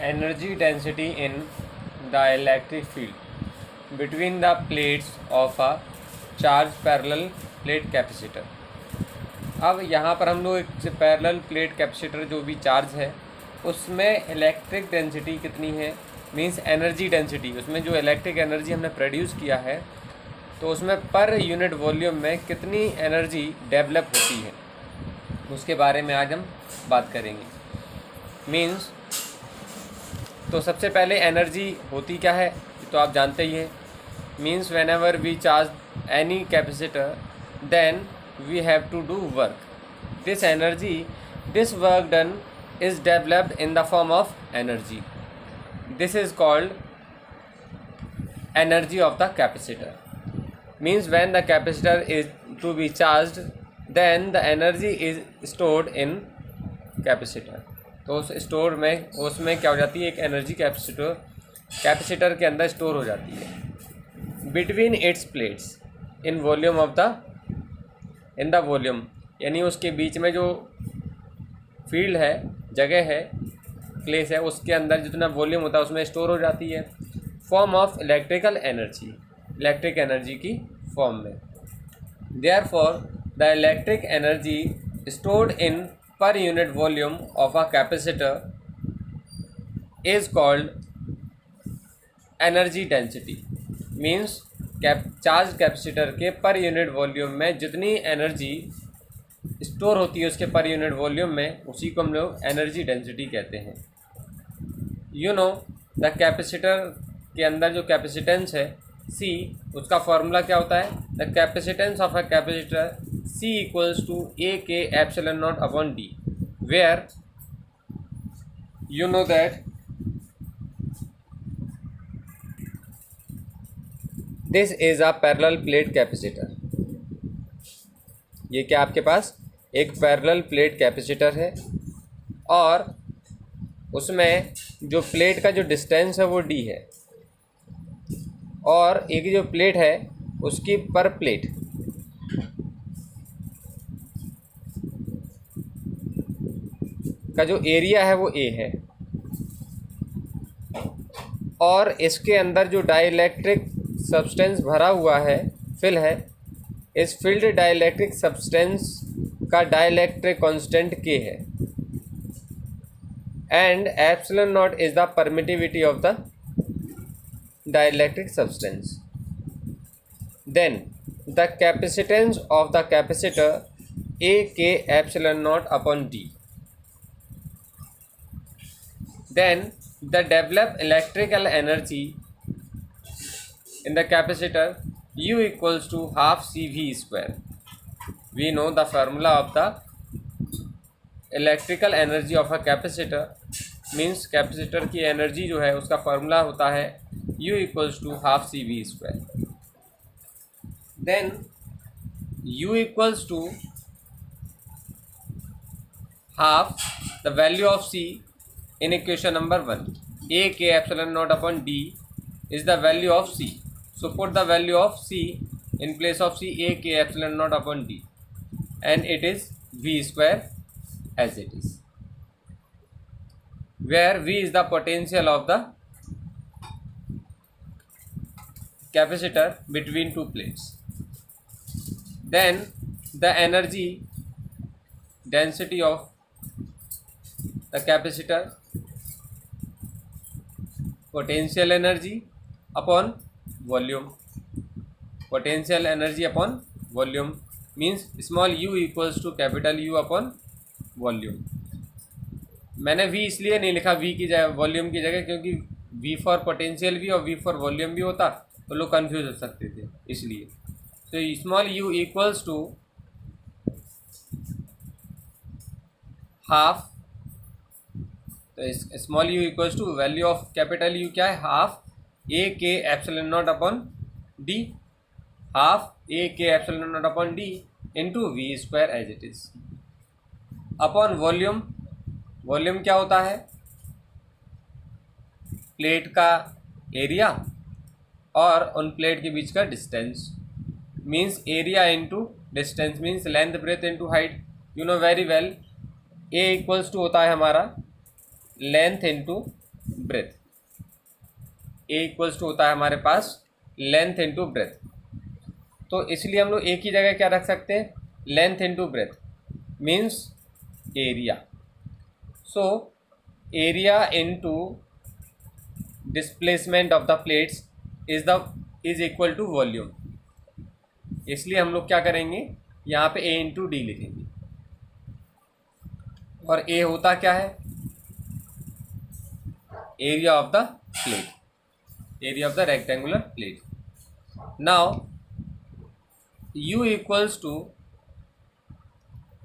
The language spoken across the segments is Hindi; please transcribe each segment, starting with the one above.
energy density in the electric field between the plates of a charged parallel plate capacitor। अब यहाँ पर हम लोग एक पैरेलल प्लेट कैपेसिटर जो भी चार्ज है उसमें इलेक्ट्रिक डेंसिटी कितनी है, मींस एनर्जी डेंसिटी, उसमें जो इलेक्ट्रिक एनर्जी हमने प्रोड्यूस किया है तो उसमें पर यूनिट वॉल्यूम में कितनी एनर्जी डेवलप होती है, उसके बारे में आज हम बात करेंगे। मींस तो सबसे पहले एनर्जी होती क्या है तो आप जानते ही हैं। Means whenever we charge any capacitor then we have to do work. This work done is developed in the form of energy. This is called energy of the capacitor. Means when the capacitor is to be charged, then the energy is stored in capacitor. तो उस स्टोर में उसमें क्या हो जाती है, एक एनर्जी कैपेसिटर के अंदर स्टोर हो जाती है between its plates in volume of the in the volume, यानी उसके बीच में जो फील्ड है, जगह है, प्लेस है, उसके अंदर जितना वॉल्यूम होता है उसमें स्टोर हो जाती है form of electrical energy, electric energy की फॉर्म में। Therefore the electric energy stored in per unit volume of a capacitor is called energy density. Means charge capacitor के पर यूनिट वॉल्यूम में जितनी एनर्जी स्टोर होती है उसके पर यूनिट वॉल्यूम में, उसी को हम लोग एनर्जी डेंसिटी कहते हैं। यू नो द कैपेसिटर के अंदर जो कैपेसिटेंस है C, उसका फॉर्मूला क्या होता है, the capacitance of a capacitor C equals to A K epsilon not upon D, where you know that this is a parallel plate capacitor. ये क्या आपके पास एक पैरेलल प्लेट कैपेसिटर है और उसमें जो प्लेट का जो डिस्टेंस है वो D है और एक जो प्लेट है उसकी पर प्लेट का जो एरिया है वो A है और इसके अंदर जो डाइलेक्ट्रिक सब्सटेंस भरा हुआ है, फिल है, इस फिल्ड डाइलेक्ट्रिक सब्सटेंस का डाइलेक्ट्रिक कांस्टेंट K है and epsilon nought is the permittivity of the dielectric substance. Then the capacitance of the capacitor A K epsilon not upon D। Then the develop electrical energy in the capacitor U equals to half CV square. We know the formula of the electrical energy of a capacitor, means capacitor की एनर्जी जो है उसका फार्मूला होता है U equals to half CV square. Then U equals to half the value of C in equation number 1. A K epsilon naught upon D is the value of C. So put the value of C in place of C, A K epsilon naught upon D, and it is V square as it is, where V is the potential of the capacitor between two plates. Then the energy density of the capacitor, potential energy upon volume, potential energy upon volume means small u equals to capital U upon volume. मैंने V इसलिए नहीं लिखा V की जगह, वॉल्यूम की जगह, क्योंकि V फॉर पोटेंशियल भी और V फॉर वॉल्यूम भी होता तो लोग कंफ्यूज हो सकते थे, इसलिए। तो small u equals to half, तो small u equals to value of capital U क्या है, half A K epsilon not upon D, half A K epsilon not upon D into V square as it is upon volume. Volume क्या होता है, प्लेट का एरिया और उन प्लेट के बीच का distance, means area into distance means length breadth into height. You know very well, A equals to होता है हमारा length into breadth. A equals to होता है हमारे पास लेंथ इंटू ब्रेथ, तो इसलिए हम लोग एक ही जगह क्या रख सकते हैं, length into breadth means area. So area into displacement of the plates is equal to volume. इसलिए हम लोग क्या करेंगे, यहाँ पे ए इंटू डी लिखेंगे, और ए होता क्या है, area of the plate, area of the rectangular plate. Now u equals to,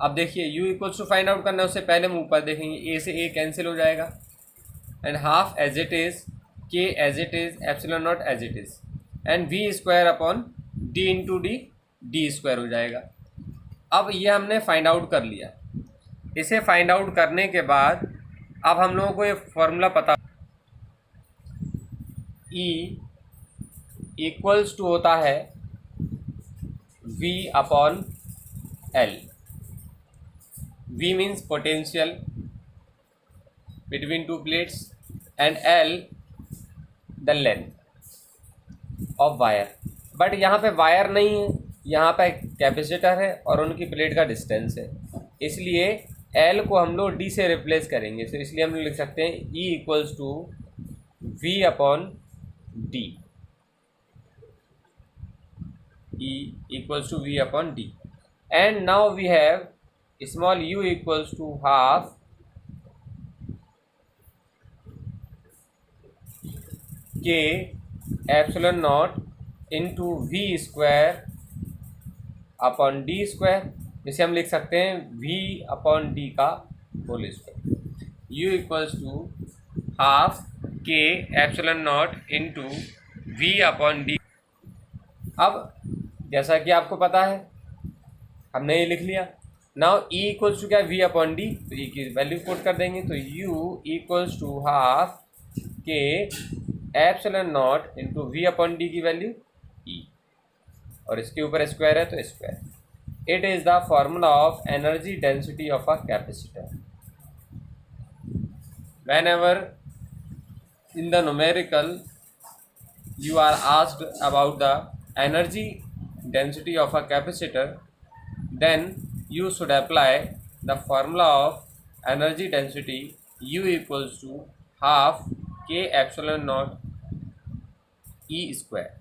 अब देखिए u equals to find out करना है, उससे पहले हम ऊपर देखेंगे, a से a कैंसिल हो जाएगा, and half as it is, k as it is, epsilon nought as it is, and v square upon d into D, D square हो जाएगा। अब ये हमने फाइंड आउट कर लिया। इसे फाइंड आउट करने के बाद अब हम लोगों को ये फॉर्मूला पता, E इक्वल्स टू होता है V upon L। V means potential between two plates and L the length of wire. But यहाँ पे वायर नहीं है, यहाँ पे कैपेसिटर है और उनकी प्लेट का डिस्टेंस है, इसलिए L को हम लोग D से रिप्लेस करेंगे। तो इसलिए हम लोग लिख सकते हैं E equals to V upon D, E equals to V upon D, and now we have small u equals to half k epsilon naught into V square upon D square, जिसे हम लिख सकते हैं V upon D का whole square. u equals to half k epsilon naught into V upon D। अब जैसा कि आपको पता है, हमने ये लिख लिया। नाउ E इक्वल्स टू क्या, V अपॉन डी, तो E की वैल्यू पुट कर देंगे, तो U इक्वल्स टू हाफ के epsilon not into V upon D की वैल्यू E, और इसके ऊपर स्क्वायर है तो square. It is the formula of energy density of a capacitor. When ever in the numerical you are asked about the energy density of a capacitor, then you should apply the formula of energy density U equals to half k epsilon naught E square।